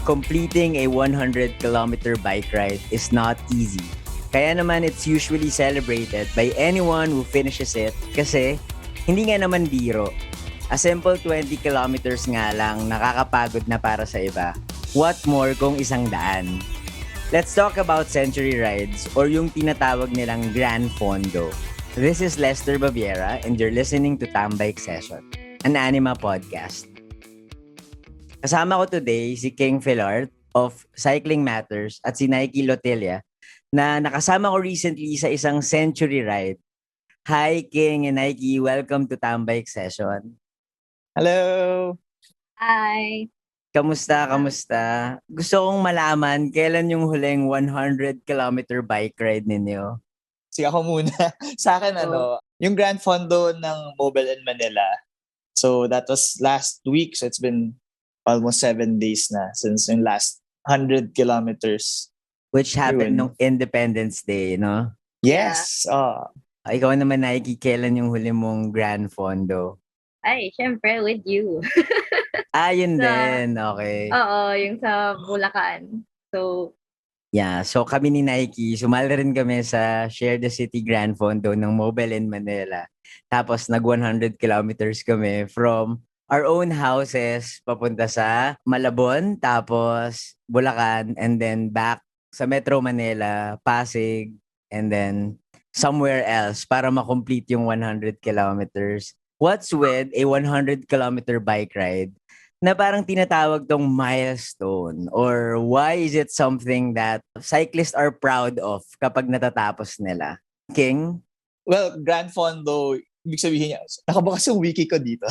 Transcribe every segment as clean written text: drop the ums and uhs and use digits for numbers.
completing a 100-kilometer bike ride is not easy. Kaya naman it's usually celebrated by anyone who finishes it kasi hindi nga naman biro. A simple 20 kilometers nga lang nakakapagod na para sa iba. What more kung 100? Let's talk about century rides or yung tinatawag nilang Gran Fondo. This is Lester Baviera and you're listening to Tambike Session, an anima podcast. Kasama ko today si King Philart of Cycling Matters at si Nike Lotelia na nakasama ko recently sa isang century ride. Hi King and Nike, welcome to Tambike Session. Hello! Hi! Kamusta? Gusto kong malaman kailan yung huling 100-kilometer bike ride ninyo? Sige ako muna. Sa akin, yung Grand Fondo ng Mobile in Manila. So that was last week. So it's been almost 7 days na since yung last 100 kilometers. Which happened nung Independence Day, no? Yes! Ikaw naman, Nike, kailan yung huli mong Grand Fondo? Ay, syempre, with you. Yun din. Okay. Oo, yung sa Bulacan. So, yeah. So kami ni Nike, sumali rin kami sa Share the City Grand Fondo ng Mobile in Manila. Tapos nag 100 kilometers kami from our own houses papunta sa Malabon, tapos Bulacan, and then back sa Metro Manila, Pasig, and then somewhere else para ma-complete yung 100 kilometers. What's with a 100-kilometer bike ride na parang tinatawag tong milestone? Or why is it something that cyclists are proud of kapag natatapos nila? King? Well, Grand Fondo, ibig sabihin niya, nakabukas yung wiki ko dito.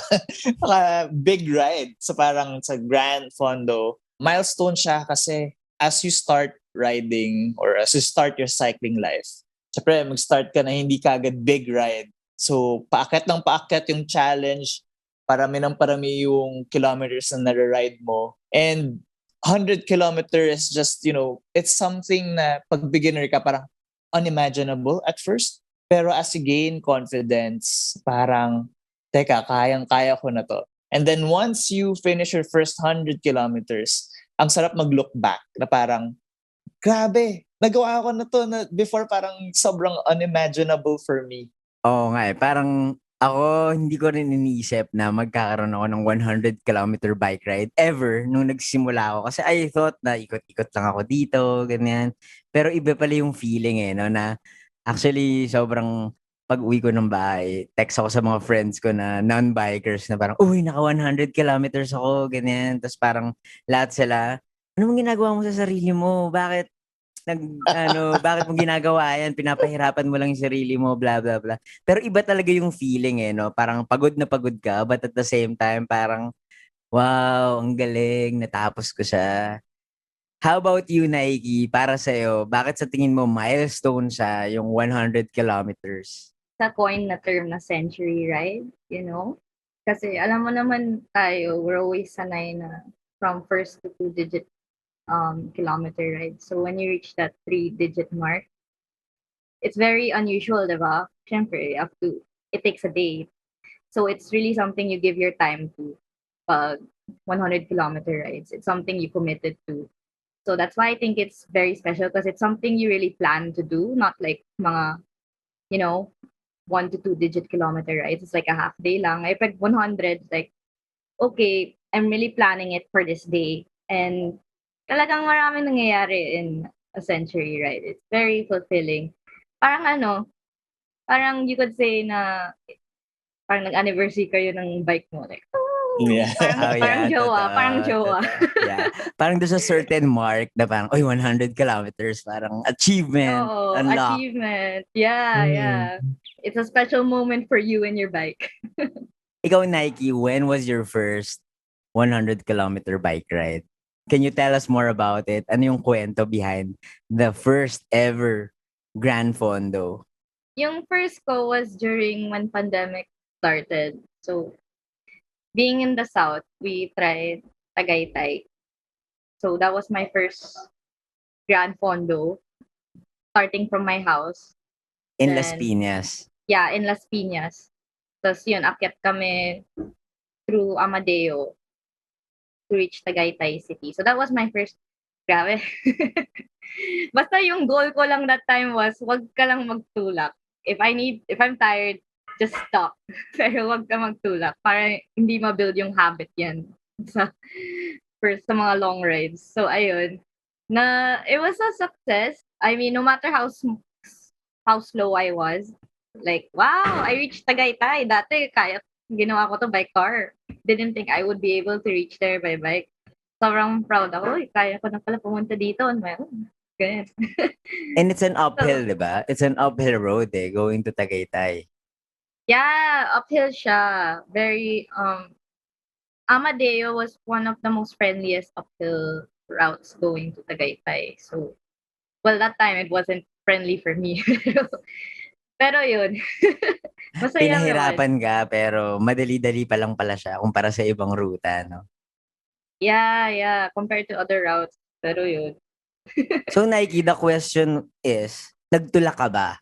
Big ride. So parang sa Grand Fondo, milestone siya kasi as you start riding or as you start your cycling life, syempre mag-start ka na hindi kagad big ride. So paakyat yung challenge, parami ng parami yung kilometers na nare-ride mo. And 100 kilometers is just, it's something na pag beginner ka parang unimaginable at first. Pero as you gain confidence, parang, teka, kayang-kaya ko na to. And then once you finish your first 100 kilometers, ang sarap mag-look back na parang, grabe, nagawa ko na to na before parang sobrang unimaginable for me. Oo nga parang ako, hindi ko rin iniisip na magkakaroon ako ng 100-kilometer bike ride ever nung nagsimula ako. Kasi I thought na ikot-ikot lang ako dito, ganyan. Pero iba pala yung feeling no, na actually sobrang pag-uwi ko ng bahay, text ako sa mga friends ko na non-bikers na parang, uy, naka 100 kilometers ako, ganyan. Tapos parang lahat sila, ano mong ginagawa mo sa sarili mo? Bakit bakit mo ginagawa yan? Pinapahirapan mo lang yung sarili mo, blah, blah, blah. Pero iba talaga yung feeling no? Parang pagod na pagod ka, but at the same time, parang, wow, ang galing, natapos ko siya. How about you, Nike? Para sa'yo, bakit sa tingin mo milestone siya yung 100 kilometers? sa coin na term na century ride, Kasi alam mo naman tayo, we're always sanay na from first to 2-digit kilometer ride. So when you reach that 3-digit mark, it's very unusual, diba? Siyempre, it takes a day. So it's really something you give your time to. Pag 100-kilometer rides, it's something you committed to. So that's why I think it's very special because it's something you really plan to do, not like mga, 1 to 2-digit kilometer rides. It's like a half day lang. I pag 100, like, okay, I'm really planning it for this day. And talagang maraming nangyayari in a century ride. It's very fulfilling. Parang you could say na parang nag-anniversary kayo ng bike mo. Like, Yeah. Parang jowa. Yeah. Parang doon sa certain mark na parang, 100 kilometers, parang achievement. Oh, unlock. achievement. Yeah. It's a special moment for you and your bike. Ikaw, Nike, when was your first 100-kilometer bike ride? Can you tell us more about it? Ano yung kwento behind the first ever Grand Fondo? Yung first ko was during when pandemic started. So, being in the South, we tried Tagaytay. So, that was my first Grand Fondo, starting from my house. In Las Piñas. Yeah, in Las Piñas. Tapos yun, akyat kami through Amadeo. to reach Tagaytay City. So that was my first, grabe. Basta yung goal ko lang that time was, wag ka lang magtulak. If I'm tired, just stop. Pero wag ka magtulak para hindi ma-build yung habit yan sa, sa mga long rides. So ayun, it was a success. I mean, no matter how slow I was, like, wow, I reached Tagaytay. Dati, ginawa ko to by car. Didn't think I would be able to reach there by bike. Sobrang proud ako. Kaya ko na pala pumunta dito on my own. Ganyan. And it's an uphill, di ba? It's an uphill road going to Tagaytay. Yeah, uphill siya. Very, Amadeo was one of the most friendliest uphill routes going to Tagaytay. So, well, that time it wasn't friendly for me. Pero yun. Masaya Pinahirapan naman. ka, pero madali-dali pa lang pala siya kumpara sa ibang ruta, no? Yeah. Compared to other routes. Pero yun. So, Nike, the question is, nagtula ka ba?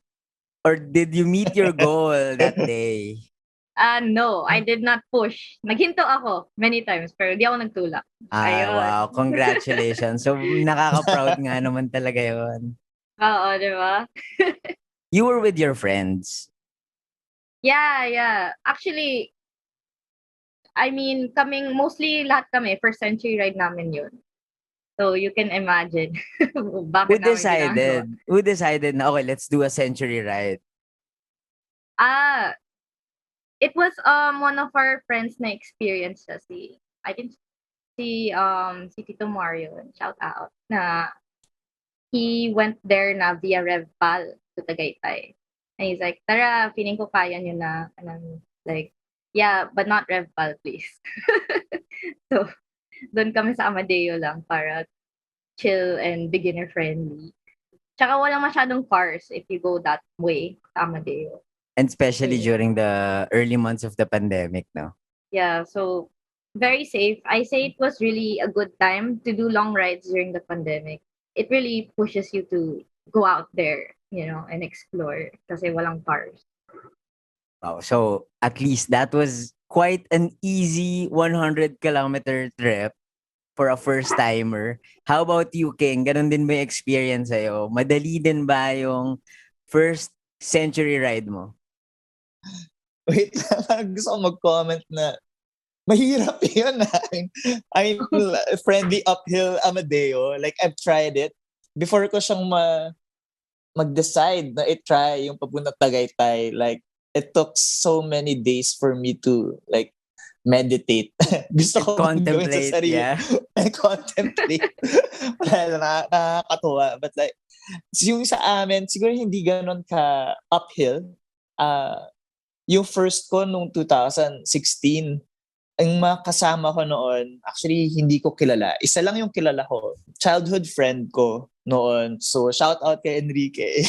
Or did you meet your goal that day? No, I did not push. Naghinto ako many times, pero di ako nagtulak. Ayun. Wow, congratulations. So, nakaka-proud nga naman talaga yun. Oo, di ba? You were with your friends. Yeah. Actually, I mean, mostly lahat kami, first century ride namin yun. So, you can imagine. Who decided na, okay, let's do a century ride? It was one of our friends na experience si Tito Mario, shout out, na he went there na via RevPal to Tagaytay. And he's like, tara, feeling ko kaya nyo na. And I'm like, yeah, but not RevPal, please. So, doon kami sa Amadeo lang para chill and beginner friendly. Tsaka walang masyadong cars if you go that way sa Amadeo. And especially during the early months of the pandemic, no? Yeah, so very safe. I say it was really a good time to do long rides during the pandemic. It really pushes you to go out there, and explore kasi walang cars. Wow. So, at least that was quite an easy 100-kilometer trip for a first-timer. How about you, King? Ganon din ba yung experience sa'yo? Madali din ba yung first century ride mo? Wait, parang gusto ko mag-comment na mahirap yun. I mean, friendly uphill Amadeo. Like, I've tried it. Before ko siyang mag-decide na i-try yung papunta Tagaytay, like, it took so many days for me to, like, meditate. Gusto ko gawin sa sarili. Yeah. Contemplate. Wala, nakakatuwa. But like, yung sa amin, siguro hindi ganon ka uphill. Yung first ko nung 2016, ang mga kasama ko noon, actually hindi ko kilala. Isa lang yung kilala ko. Childhood friend ko noon. So, shout out kay Enrique.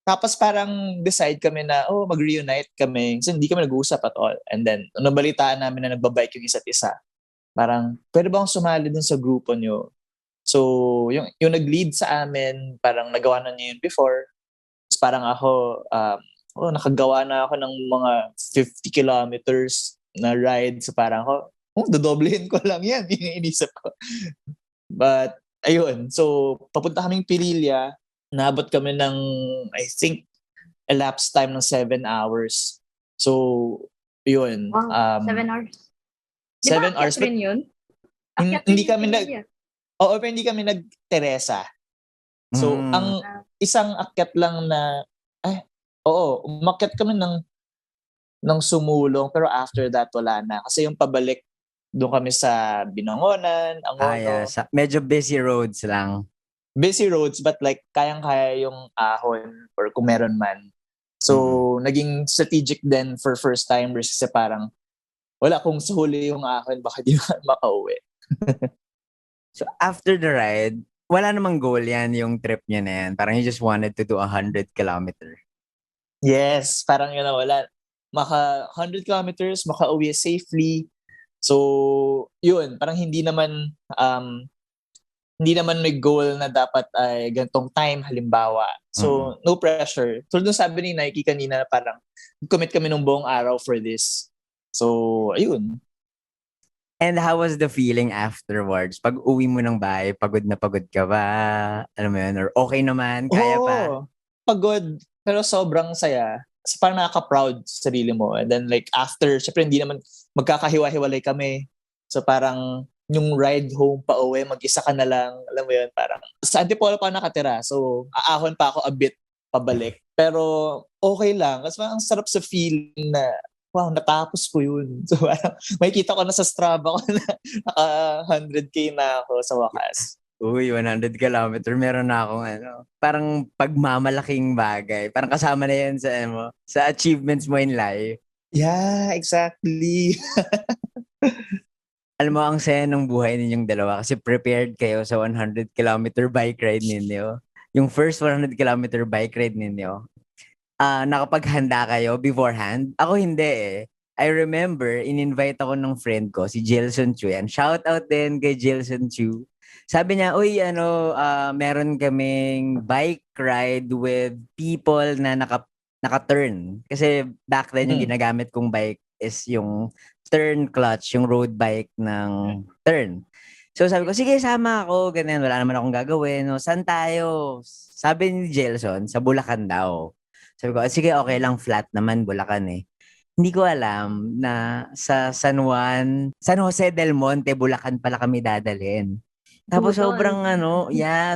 Tapos parang decide kami na, mag-reunite kami. Kasi hindi kami nag-uusap at all. And then, nabalitaan namin na nagbabike yung isa't isa. Parang, pwede ba akong sumali dun sa grupo nyo? So, yung nag-lead sa amin, parang nagawa na niya yun before. Tapos parang ako, nakagawa na ako ng mga 50 kilometers na ride. So parang ako, dodoblehin ko lang yan. Yung inisip ko. But, ayun. So, papunta kaming Pililla. Naabot kami ng, I think, elapsed time ng 7 hours. So, yun. Wow, 7 hours. 7 hours. But yun? Hindi kami pero hindi kami nag-Teresa. So, ang isang akyat lang na, umakyat kami ng Sumulong, pero after that, wala na. Kasi yung pabalik, doon kami sa Binangonan, Angono. Medyo busy roads lang. Busy roads, but like, kayang-kaya yung ahon, or kung meron man. So, naging strategic din for first-timers kasi parang, wala kung sa huli yung ahon, baka di makauwi. So, after the ride, wala namang goal yan yung trip niya na yan. Parang you just wanted to do 100 kilometer. Yes, parang yun na wala. Maka 100 kilometers, makauwi safely. So, yun, parang hindi naman may goal na dapat ay ganitong time, halimbawa. So, no pressure. So, doon sabi ni Nike kanina, parang commit kami ng buong araw for this. So, ayun. And how was the feeling afterwards? Pag uwi mo ng bahay, pagod na pagod ka ba? Alam mo yun? Or okay naman? Kaya pa? Oo, pagod. Pero sobrang saya. Kasi parang nakaka-proud sa sarili mo. And then like after, syempre hindi naman magkakahiwa-hiwalay kami. So parang yung ride home pa uwi, mag-isa ka na lang. Alam mo yun, parang sa Antipolo pa nakatira. So aahon pa ako a bit pabalik. Pero okay lang. Kasi parang ang sarap sa feeling na wow, natapos ko yun. So parang makikita ko na sa Strava ko na naka 100K na ako sa wakas. Uy, 100 kilometer. Meron na akong parang pagmamalaking bagay. Parang kasama na yan sa achievements mo in life. Yeah, exactly. Alam mo, ang saya ng buhay ninyong dalawa kasi prepared kayo sa 100-kilometer bike ride ninyo. Yung first 100-kilometer bike ride ninyo, nakapaghanda kayo beforehand? Ako hindi eh. I remember, in-invite ako ng friend ko, si Jelson Chu. Yan. Shout out din kay Jelson Chu. Sabi niya, uy, meron kaming bike ride with people na naka-turn. Kasi back then, yung ginagamit kong bike is yung turn clutch, yung road bike ng turn. So sabi ko, sige, sama ako. Ganyan, wala naman akong gagawin. No? Saan tayo? Sabi ni Jelson, sa Bulacan daw. Sabi ko, sige, okay lang, flat naman, Bulacan eh. Hindi ko alam na sa San Jose del Monte, Bulacan pala kami dadalhin. Tapos Budol.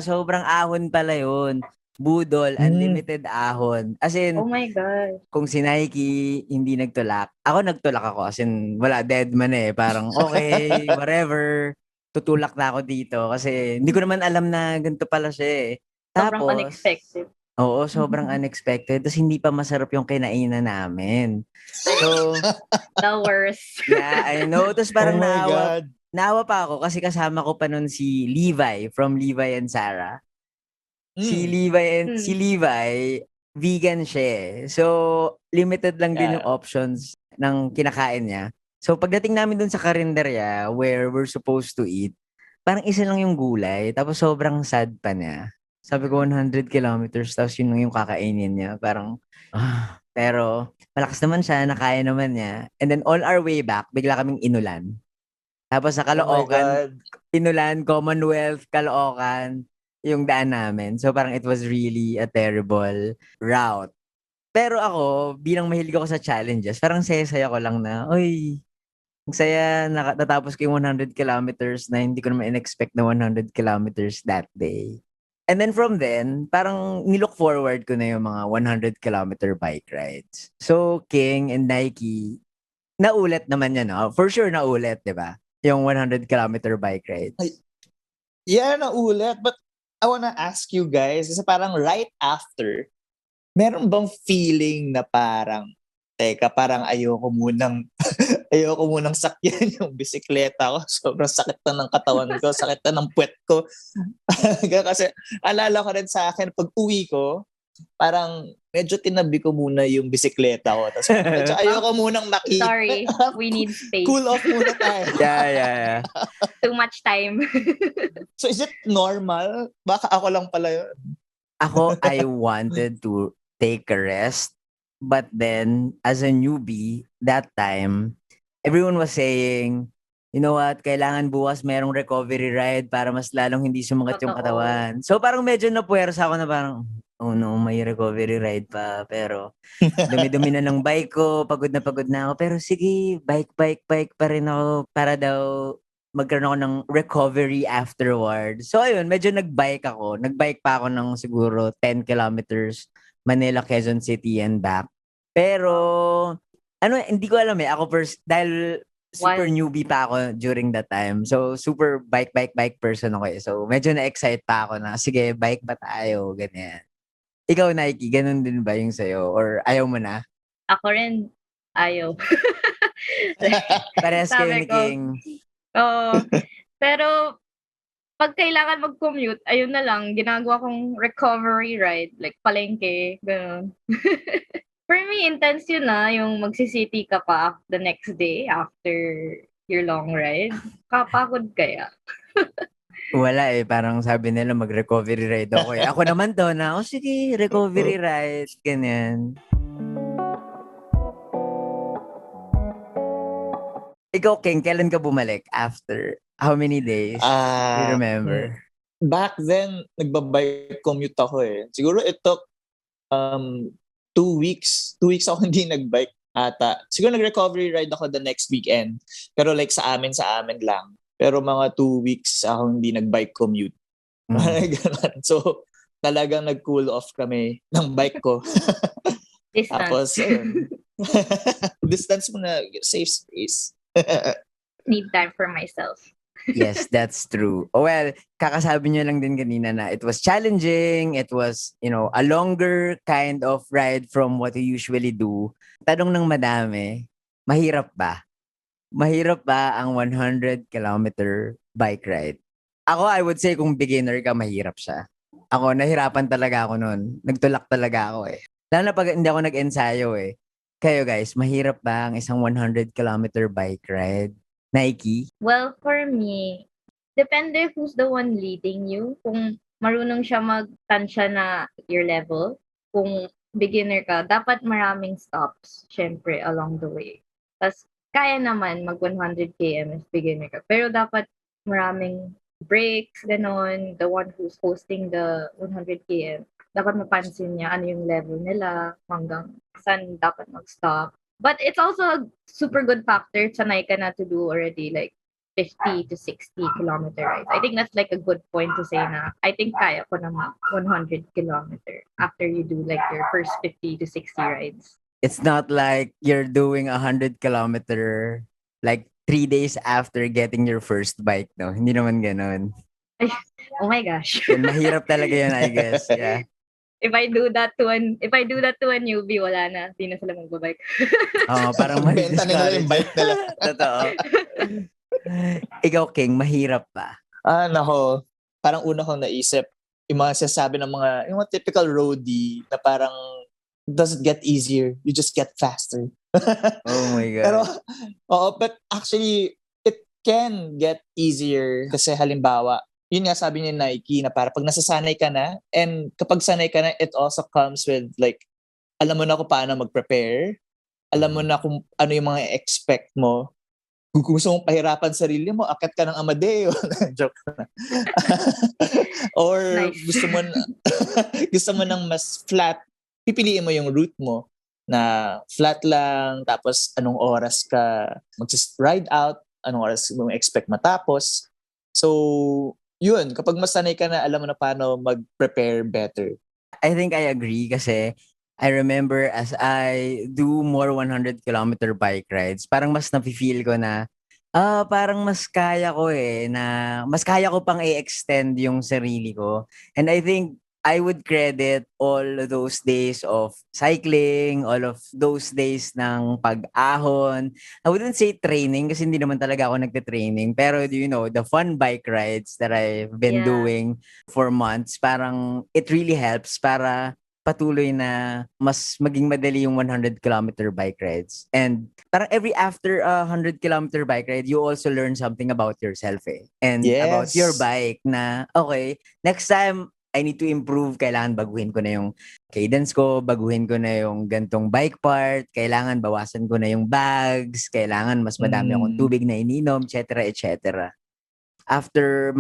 sobrang ahon pala yun. Budol, unlimited ahon. As in, Oh my gosh. kung si Nike hindi nagtulak, ako nagtulak ako. As in, wala, dead man eh. Parang, okay, whatever. Tutulak na ako dito. Kasi hindi ko naman alam na ganito pala siya eh. Sobrang unexpected. Oo, sobrang unexpected. Tapos hindi pa masarap yung kinainan namin. So, The worst. yeah, I know. Tapos parang Oh my God. naawa pa ako kasi kasama ko pa nun si Levi from Levi and Sarah. Si Levi, vegan siya eh. So, limited lang din yung options ng kinakain niya. So, pagdating namin dun sa karinderya where we're supposed to eat, parang isa lang yung gulay. Tapos sobrang sad pa niya. Sabi ko 100 kilometers, tapos yun lang yung kakainin niya. Parang, pero malakas naman siya, nakaya naman niya. And then on our way back, bigla kaming inulan. Tapos sa Caloocan, inulan, Commonwealth, Caloocan, yung daan namin. So parang it was really a terrible route. Pero ako, bilang mahilig ako sa challenges, parang saya-saya ko lang na, oy, ang saya, natapos ko yung 100 kilometers na hindi ko naman in-expect na 100 kilometers that day. And then from then, parang nilook forward ko na yung mga 100-kilometer bike rides. So, King and Nike, naulit naman yan, no? For sure, naulit, di ba? Yung 100-kilometer bike rides. Yeah, naulit. But I wanna ask you guys, kasi parang right after, meron bang feeling na parang, teka, parang ayoko munang sakyan yung bisikleta ko. Sobrang sakit na ng katawan ko, sakit na ng puwet ko. Kasi alala ko rin sa akin, pag uwi ko, parang medyo tinabi ko muna yung bisikleta ko. Tapos medyo ayoko munang makita. Sorry, we need space. Cool off muna tayo. Yeah. Too much time. So is it normal? Baka ako lang pala yun. Ako, I wanted to take a rest. But then, as a newbie, that time, everyone was saying, you know what, kailangan bukas merong recovery ride para mas lalong hindi sumagat yung katawan. So parang medyo napuwersa ako na parang, oh no, may recovery ride pa. Pero dumi-dumi na ng bike ko, pagod na ako. Pero sige, bike pa rin ako para daw magkaroon ako ng recovery afterward. So ayun, medyo nagbike pa ako ng siguro 10 kilometers Manila, Quezon City and back. Pero hindi ko alam eh. Ako first, dahil super newbie pa ako during that time. So super bike person ako eh. So medyo na-excite pa ako na sige, bike pa tayo, ganyan. Ikaw, Nike, ganun din ba yung sa'yo? Or ayaw mo na? Ako rin, ayaw. Parehas kayo ni King. Oo. Pero pag kailangan mag-commute, ayun na lang, ginagawa kong recovery ride, like palengke, gano'n. For me, intense yun yung magsisity ka pa the next day after your long ride. Kapagod kaya. Wala eh, parang sabi nila mag-recovery ride ako eh. Ako naman to na, sige, recovery ride, ganyan. Ikaw, King, kailan ka bumalik? After how many days? Do you remember? Back then, nagbabike commute ako eh. Siguro it took 2 weeks. 2 weeks ako hindi nagbike ata. Siguro nag-recovery ride ako the next weekend. Pero like sa amin lang. Pero mga 2 weeks ako hindi nagbike commute. Ganun. So, talagang nag-cool off kami ng bike ko. Distance. Tapos, distance muna, safe space. Need time for myself. Yes, that's true. Well, kakasabi nyo lang din kanina na it was challenging. It was, a longer kind of ride from what you usually do. Tanong ng madami, mahirap ba? Mahirap ba ang 100-kilometer bike ride? Ako, I would say kung beginner ka, mahirap siya. Ako, nahirapan talaga ako noon. Nagtulak talaga ako eh. Lalo na pag hindi ako nag-ensayo eh. Kayo guys, mahirap ba ang isang 100-kilometer bike ride? Nike? Well, for me, depende who's the one leading you. Kung marunong siya magtansya na your level, kung beginner ka, dapat maraming stops, syempre, along the way. Tapos, kaya naman mag 100 km as beginner ka. Pero dapat maraming breaks, ganon. The one who's hosting the 100 km, dapat mapansin niya ano yung level nila, hanggang saan dapat mag-stop. But it's also a super good factor. Sanay ka na to do already like 50 to 60 kilometer rides. I think that's like a good point to say na I think kaya ko na mag 100 kilometer after you do like your first 50 to 60 rides. It's not like you're doing 100-kilometer like 3 days after getting your first bike, no? Hindi naman ganun. Oh my gosh. Mahirap talaga yun, I guess. Yeah. If I do that to a newbie, wala na. Di na sila magbabike. Parang benta nila yung bike nila. Totoo. Ikaw, King, mahirap ba? Nako. Parang una kong naisip, yung mga sinasabi ng yung mga typical roadie na parang doesn't get easier. You just get faster. Oh my God. Pero, but actually, it can get easier. Kasi halimbawa, yun nga sabi ni Nike na para pag nasasanay ka na, and kapag sanay ka na, it also comes with like, alam mo na kung paano mag-prepare, alam mo na kung ano yung mga expect mo. Kung gusto mong pahirapan sarili mo, akit ka ng Amadeo. Joke na. Or Nice. gusto mo ng mas flat, pipiliin mo yung route mo na flat lang, tapos anong oras ka mag-ride out, anong oras mo expect matapos. So, yun, kapag masanay ka na, alam mo na paano mag-prepare better. I think I agree kasi I remember as I do more 100-kilometer bike rides, parang mas nafe-feel ko na parang mas kaya ko mas kaya ko pang i-extend yung sarili ko. And I think I would credit all those days of cycling, all of those days ng pag-ahon. I wouldn't say training kasi hindi naman talaga ako nagte-training. Pero the fun bike rides that I've been doing for months, parang it really helps para patuloy na mas maging madali yung 100-kilometer bike rides. And parang every after a 100-kilometer bike ride, you also learn something about yourself and about your bike na, okay, next time, I need to improve. Kailangan baguhin ko na yung cadence ko, baguhin ko na yung gantong bike part, kailangan bawasan ko na yung bags, kailangan mas madami akong tubig na ininom, etc. etc. After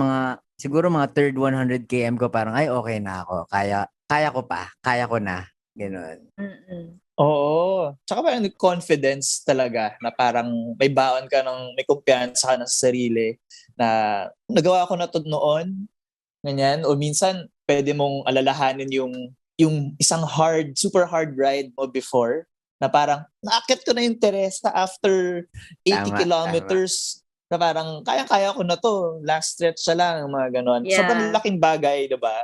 siguro mga third 100 km ko, parang ay okay na ako. Kaya ko na. Ganun. Oo. Tsaka parang confidence talaga na parang may baon ka may kumpiyansa ka ng sarili na nagawa ko na to noon. Ganyan. O minsan, pwede mong alalahanin yung isang super hard ride mo before na parang naakit ko na yung Teresa after 80 kilometers na parang kaya ko na to. Last stretch siya lang, mga ganon. Yeah. Sobrang laking bagay, diba?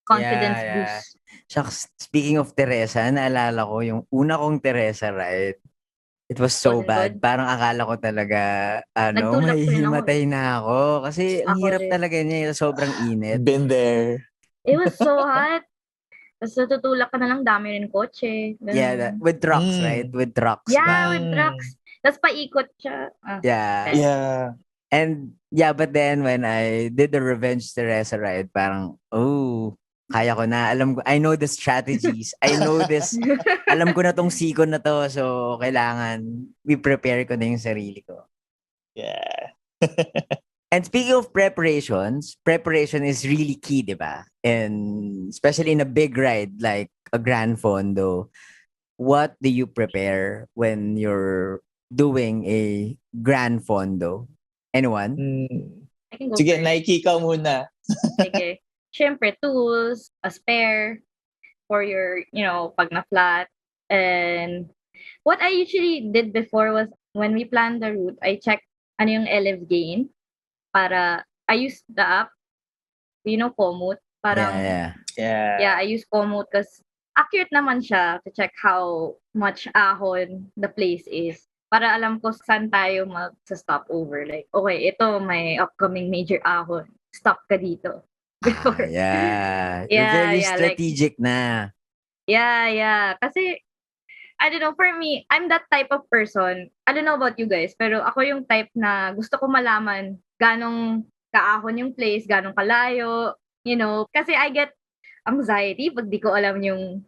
Confidence boost. Shucks, speaking of Teresa, naalala ko yung una kong Teresa ride. It was so bad. Parang akala ko talaga, mahihimatay na ako. Kasi ang hirap talaga niya, sobrang init. Been there. It was so hot. Tapos natutulak ka na lang, dami rin kotse. Ganun. Yeah, with trucks, right? With trucks. Yeah, with trucks. Tapos paikot siya. Yeah. And but then when I did the Revenge Teresa ride, parang, kaya ko na. I know the strategies. I know this. Alam ko na tong sikon na to. So, kailangan i-prepare ko na yung sarili ko. Yeah. And speaking of preparations, preparation is really key, di ba? And especially in a big ride like a Gran Fondo, what do you prepare when you're doing a Gran Fondo? Anyone? I can go Sige, first. Nike ka muna. Sige. Siyempre, tools, a spare for your, pag na-flat. And what I usually did before was when we planned the route, I checked ano yung LF gain para I use the app, Komoot. Parang, Yeah. yeah, I use Komoot because accurate naman siya to check how much ahon the place is. Para alam ko saan tayo mag-stop over. Like, okay, ito may upcoming major ahon. Stop ka dito. Before. Yeah. You're Yeah, very yeah, like, strategic na. yeah. Kasi, I don't know, for me, I'm that type of person. I don't know about you guys, pero ako yung type na gusto ko malaman ganong kaahon yung place, ganong kalayo, kasi I get anxiety pag di ko alam yung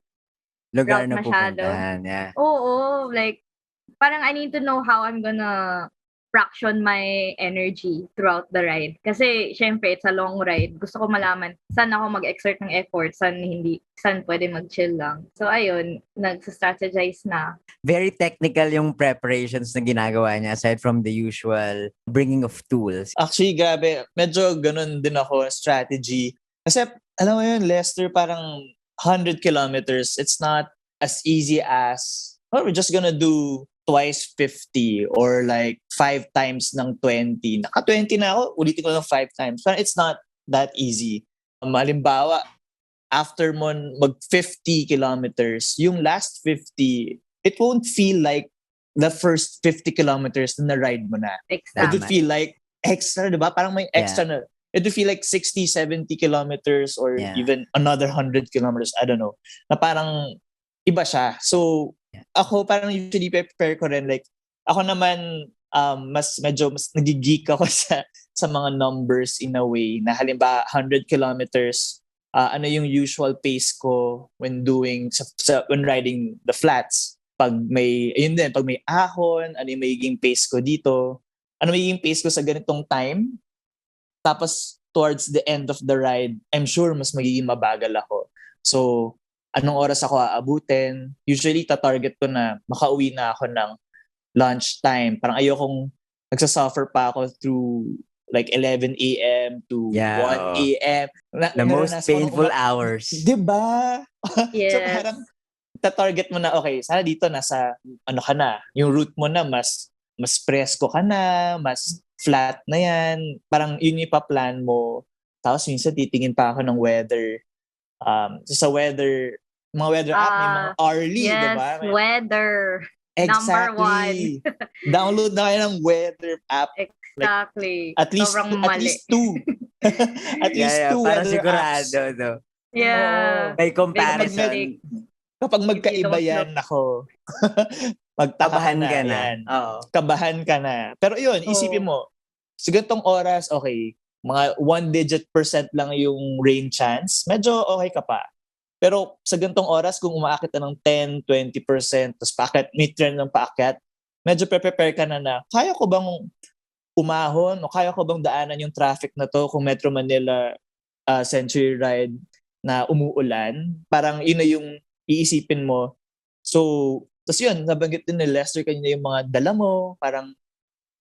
Lugar route na masyado. pupuntahan. Yeah. Oo, like, parang I need to know how I'm gonna fraction my energy throughout the ride. Kasi, syempre, it's a long ride. Gusto ko malaman saan ako mag-exert ng effort, saan pwede mag-chill lang. So, ayun, nag-strategize na. Very technical yung preparations na ginagawa niya aside from the usual bringing of tools. Actually, grabe. Medyo ganun din ako, strategy. Kasi, alam mo yun, Lester, parang 100 kilometers, it's not as easy as, oh, we're just gonna do twice 50 or like 5 times ng 20. Naka 20 na ako, ulitin ko ng 5 times. Parang it's not that easy. Halimbawa, after mo mag 50 kilometers, yung last 50, it won't feel like the first 50 kilometers na ride mo na. Extra. It would feel like extra, di ba? Parang may extra na. It would feel like 60, 70 kilometers or even another 100 kilometers. I don't know. Na parang iba siya. So, ako parang usually prepare ko rin. Like, ako naman, mas nagiggeek ako sa mga numbers in a way. Na halimbawa, 100 kilometers, ano yung usual pace ko when when riding the flats. Pag may ahon, ano yung magiging pace ko dito, ano magiging pace ko sa ganitong time, tapos towards the end of the ride, I'm sure mas magiging mabagal ako. So, anong oras ako aabutin? Usually, target ko na makauwi na ako ng lunchtime. Parang ayokong nagsasuffer pa ako through like 11 a.m. to 1 a.m. The most painful hours. Diba? Yes. So parang target mo na, okay, sana dito nasa, ka na, yung route mo na mas presko ka na, mas flat na yan. Parang yun yung pa-plan mo. Tapos minsan titingin pa ako ng weather. Sa weather, mga weather app, may mga hourly, yes, diba? Weather. Exactly. Download na kayo ng weather app. Exactly. At least two. At least two para weather sigurado, apps. no? Yeah. May comparison. Kapag magkaiba yan, ako, magtakahan na. Yan. Kabahan ka na. Pero yun, isipin mo, sa ganitong oras, okay, mga 1-digit % lang yung rain chance, medyo okay ka pa. Pero sa ganitong oras, kung umaakit na ng 10-20%, tapos may trend ng paakyat, medyo prepare ka na kaya ko bang umahon o kaya ko bang daanan yung traffic na to kung Metro Manila Century Ride na umuulan? Parang yun na yung iisipin mo. So, tapos yun, nabanggit din ni Lester kanina yung mga dala mo, parang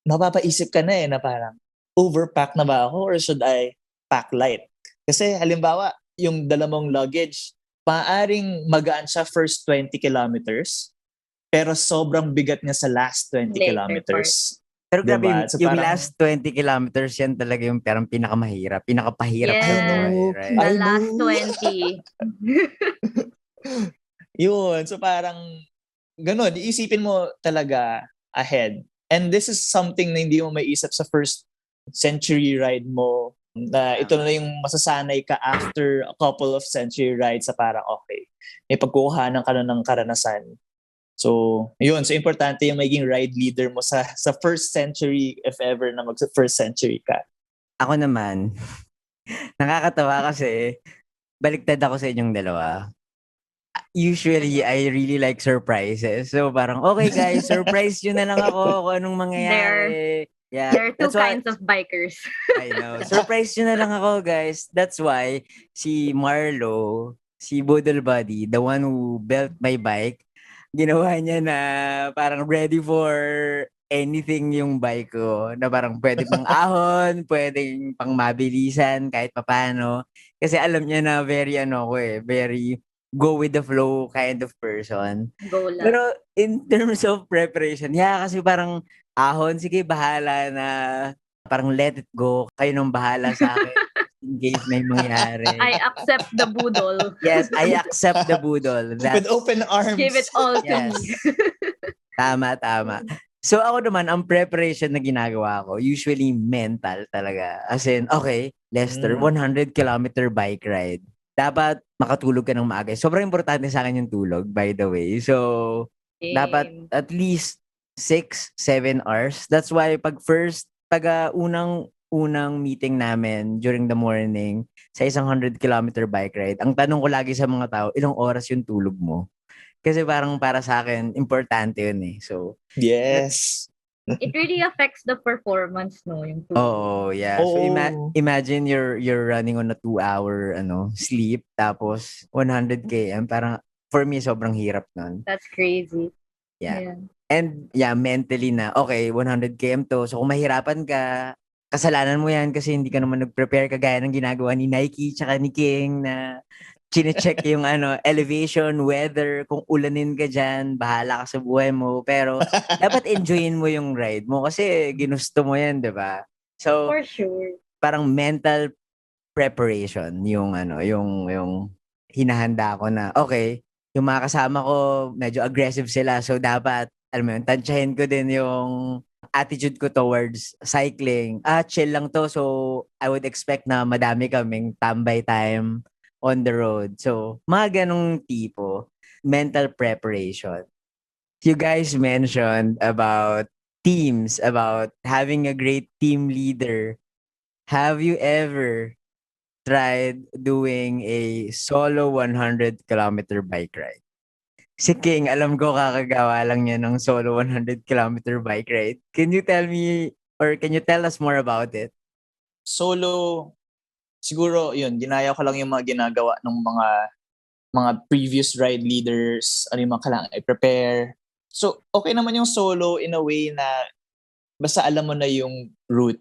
mapapaisip ka na na parang overpack na ba ako or should I pack light? Kasi halimbawa, yung dala mong luggage, maaaring magaan siya first 20 kilometers, pero sobrang bigat niya sa last 20 kilometers. Pero grabe, diba? So yung parang, last 20 kilometers, yan talaga yung parang pinakamahirap. Pinakapahirap yes, sa buhay, right? The last 20. Yun. So parang, ganun, iisipin mo talaga ahead. And this is something na hindi mo maiisip sa first century ride mo, na ito na yung masasanay ka after a couple of century rides sa parang okay, may pagkukuhanan ka na ng karanasan. So, yun. So, importante yung maging ride leader mo sa first century, if ever na first century ka. Ako naman, nakakatawa kasi baliktad ako sa inyong dalawa. Usually, I really like surprises. So, parang, okay guys, surprise nyo na lang ako kung anong mangyayari. Yeah, There are two that's why kinds of bikers. I know. Surprise nyo na lang ako, guys. That's why si Marlo, si Boodle Buddy, the one who built my bike, ginawa niya na parang ready for anything yung bike ko. Na parang pwede pang ahon, pwedeng pang mabilisan, kahit papano. Kasi alam niya na very ano ko very go with the flow kind of person. Go lang. Pero in terms of preparation, kasi parang ahon, sige, bahala na. Parang let it go. Kayo nang bahala sa akin. In case may mangyari. I accept the boodle. Yes, I accept the boodle. With open arms. Give it all to Yes. me. Tama. So ako naman, ang preparation na ginagawa ko, usually mental talaga. As in, okay, Lester, 100-kilometer bike ride. Dapat makatulog ka ng maaga. Sobrang importante sa akin yung tulog, by the way. So, dapat at least 6-7 hours. That's why pag unang meeting namin during the morning sa isang 100-kilometer bike ride, ang tanong ko lagi sa mga tao, ilang oras yung tulog mo? Kasi parang para sa akin, importante yun eh. So, Yes. It really affects the performance, no? Yung tulog. oh, yeah. So, imagine you're running on a 2-hour sleep, tapos 100 km. Parang, for me, sobrang hirap nun. That's crazy. Yeah. And mentally na, okay, 100 km to. So kung mahirapan ka, kasalanan mo yan kasi hindi ka naman nag-prepare kagaya ng ginagawa ni Nike tsaka ni King na chine-check yung elevation, weather, kung ulanin ka dyan, bahala ka sa buhay mo. Pero dapat enjoyin mo yung ride mo kasi ginusto mo yan, di ba? So, for sure. Parang mental preparation yung yung hinahanda ko na, okay, yung mga kasama ko, medyo aggressive sila. So, dapat, alam mo yun, tansyahin ko din yung attitude ko towards cycling. Chill lang to. So, I would expect na madami kaming tambay time on the road. So, mga ganong tipo. Mental preparation. You guys mentioned about teams, about having a great team leader. Have you ever tried doing a solo 100-kilometer bike ride? Si King, alam ko kakagawa lang niya ng solo 100-kilometer bike ride. Can you tell me or can you tell us more about it? Solo, siguro yun, ginaya ko lang yung mga ginagawa ng mga previous ride leaders, ano yung mga kailangan i-prepare. So, okay naman yung solo in a way na basta alam mo na yung route.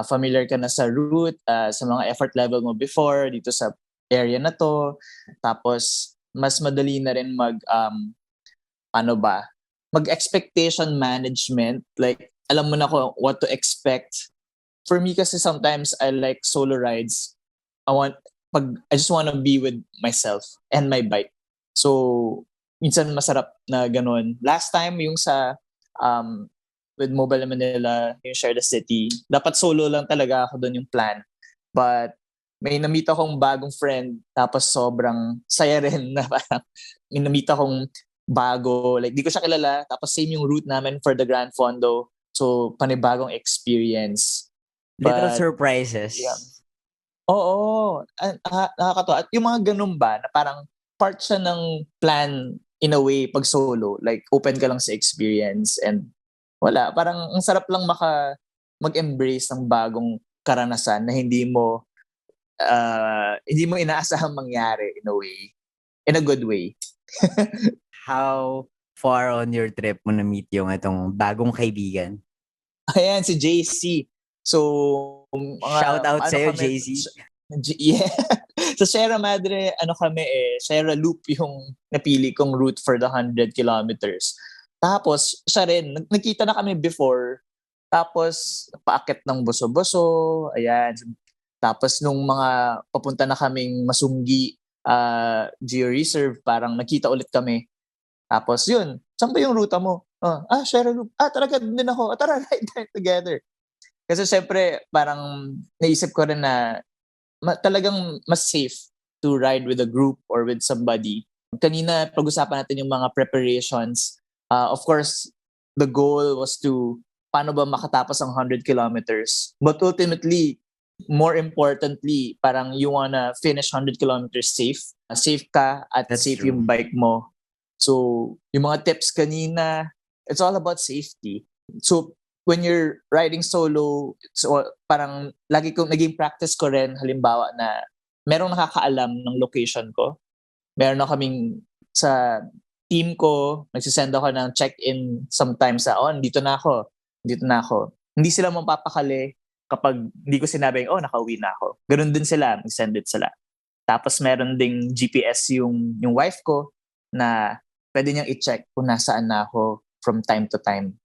Familiar ka na sa route, sa mga effort level mo before, dito sa area na to. Tapos, mas madali na rin mag-expectation management. Like, alam mo na ko what to expect. For me kasi sometimes I like solo rides. I just want to be with myself and my bike. So, minsan masarap na ganun. Last time, yung sa with Mobile Manila, yung Share the City, dapat solo lang talaga ako doon yung plan. But may na-meet akong bagong friend, tapos sobrang saya rin na parang may na-meet akong bago, like di ko siya kilala, tapos same yung route namin for the Grand Fondo. So, panibagong experience. Little surprises. Yeah. Oo. Nakakatawa. At yung mga ganun ba, na parang part siya ng plan in a way pag solo. Like, open ka lang sa experience and wala. Parang ang sarap lang mag-embrace ng bagong karanasan na hindi mo inaasahang mangyari in a way. In a good way. How far on your trip mo na-meet yung itong bagong kaibigan? Ayan, si JC. So, shout out sa'yo, JC. Yeah. Sa Sierra Madre, Sierra Loop yung napili kong route for the 100 kilometers. Tapos, siya rin, nagkita na kami before. Tapos, paakit ng Boso-Boso. Ayan. Tapos, nung mga papunta na kaming Masunggi Geo-Reserve, parang nakita ulit kami. Tapos, yun. Saan ba yung ruta mo? Sierra Loop. Talaga din ako. Tara, ride together. Kasi syempre, parang naisip ko rin na talagang mas safe to ride with a group or with somebody. Kanina, pag-usapan natin yung mga preparations. Of course, the goal was to paano ba makatapos ang 100 kilometers. But ultimately, more importantly, parang you wanna finish 100 kilometers safe. Safe ka at That's safe true. yung bike mo. So, yung mga tips kanina, it's all about safety. So, when you're riding solo, so parang lagi ko naging practice ko rin halimbawa na merong nakakaalam ng location ko. Meron na kaming sa team ko, nagsisend ako ng check-in sometimes sa, dito na ako, dito na ako. Hindi sila mapapakali kapag hindi ko sinabing, nakauwi na ako. Ganun din sila, mag-send it sila. Tapos meron ding GPS yung wife ko na pwede niyang i-check kung nasaan na ako from time to time.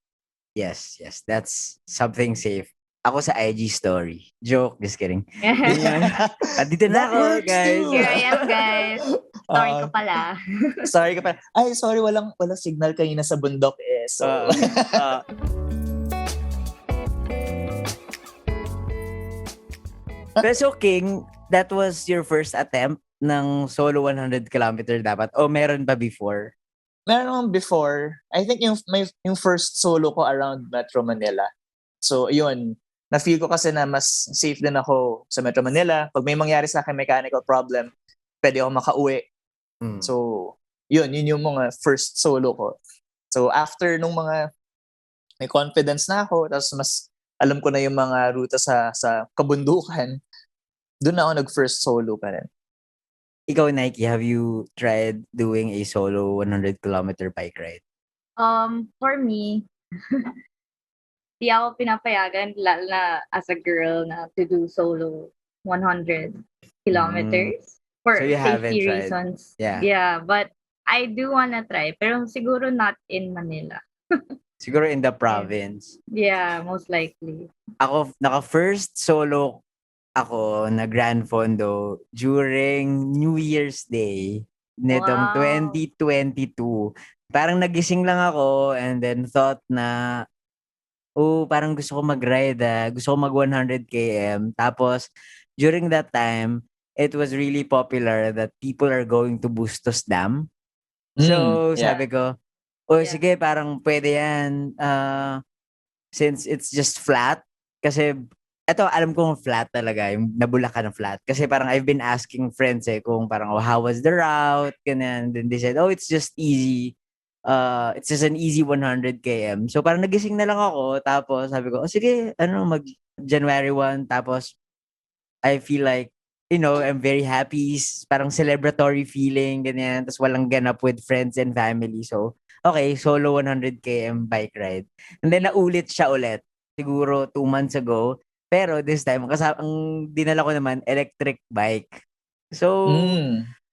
Yes. That's something safe. Ako sa IG story. Joke, just kidding. Ganyan. Dito na That ako, works guys. too. Here I am, guys. Sorry ka pala. Sorry ka pala. Ay, sorry, walang signal kanina sa bundok eh. So, So King, that was your first attempt ng solo 100 kilometer dapat? O meron pa before? meron naman before. I think yung first solo ko around Metro Manila. So, yun. Na-feel ko kasi na mas safe din ako sa Metro Manila. Pag may mangyari sa akin mechanical problem, pwede ako makauwi. So, yun yung mga first solo ko. So, after nung mga may confidence na ako, tapos mas alam ko na yung mga ruta sa kabundukan, doon na ako nag-first solo pa rin. Ikaw, Nike, have you tried doing a solo 100 kilometer bike ride? For me, di ako pinapayagan, lalo na as a girl, na to do solo 100 kilometers for So you haven't safety tried? reasons. Yeah. But I do wanna try, pero siguro not in Manila. Siguro in the province. Yeah, most likely. Ako, naka-first solo ako na Grand Fondo during New Year's Day nitong Wow. 2022. Parang nagising lang ako and then thought na, parang gusto ko mag-ride, gusto ko mag 100 km. Tapos, during that time, it was really popular that people are going to Bustos Dam. So, yeah. sabi ko, Yeah. sige, parang pwede yan. Since it's just flat. Kasi, eto, alam kong flat talaga. Yung nabulakan ng flat. Kasi parang I've been asking friends kung parang, how was the route? Ganyan. Then they said, it's just easy. It's just an easy 100 km. So, parang nagising na lang ako. Tapos, sabi ko, sige, mag January 1. Tapos, I feel like, I'm very happy. Parang celebratory feeling, ganyan. Tapos walang ganap with friends and family. So, okay, solo 100 km bike ride. And then naulit siya ulit. Siguro 2 months ago. Pero this time, ang dinala ko naman, electric bike. So,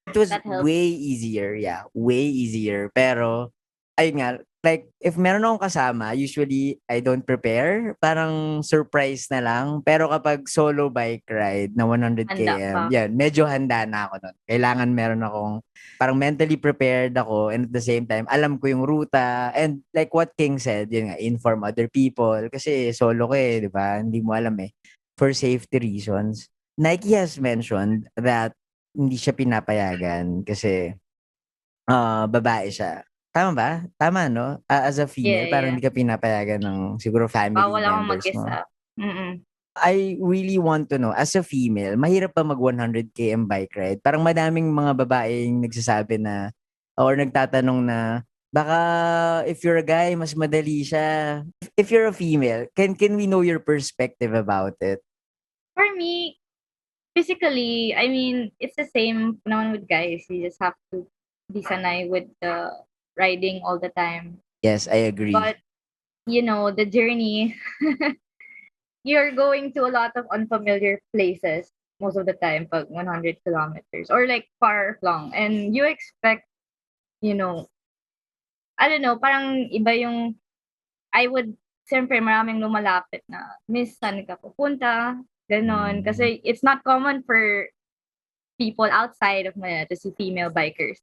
it was That helps. way easier. Yeah, way easier. Pero, ayun nga, like, if meron akong kasama, usually, I don't prepare. Parang surprise na lang. Pero kapag solo bike ride na 100 Handa ka. km, yan, medyo handa na ako nun. Kailangan meron akong, parang mentally prepared ako, and at the same time, alam ko yung ruta. And like what King said, yun nga, inform other people. Kasi solo ko di ba? Hindi mo alam for safety reasons. Nike has mentioned that hindi siya pinapayagan kasi babae siya. Tama ba? Tama, no? As a female, Yeah, parang yeah. hindi ka pinapayagan ng siguro family Bawal akong members mo. mag-isa. I really want to know, as a female, mahirap pa mag 100 km bike ride? Parang madaming mga babaeng nagsasabi na, or nagtatanong na, baka if you're a guy, mas madali siya. If you're a female, can we know your perspective about it? For me, physically, I mean, it's the same naman with guys. You just have to be sanay with the riding all the time. Yes, I agree. But, the journey, you're going to a lot of unfamiliar places most of the time pag 100 kilometers or like far flung. And you expect, I don't know, parang iba yung, I would, siyempre maraming lumalapit na, Miss, saan ka pupunta? Ganon. Kasi it's not common for people outside of Manila to see female bikers.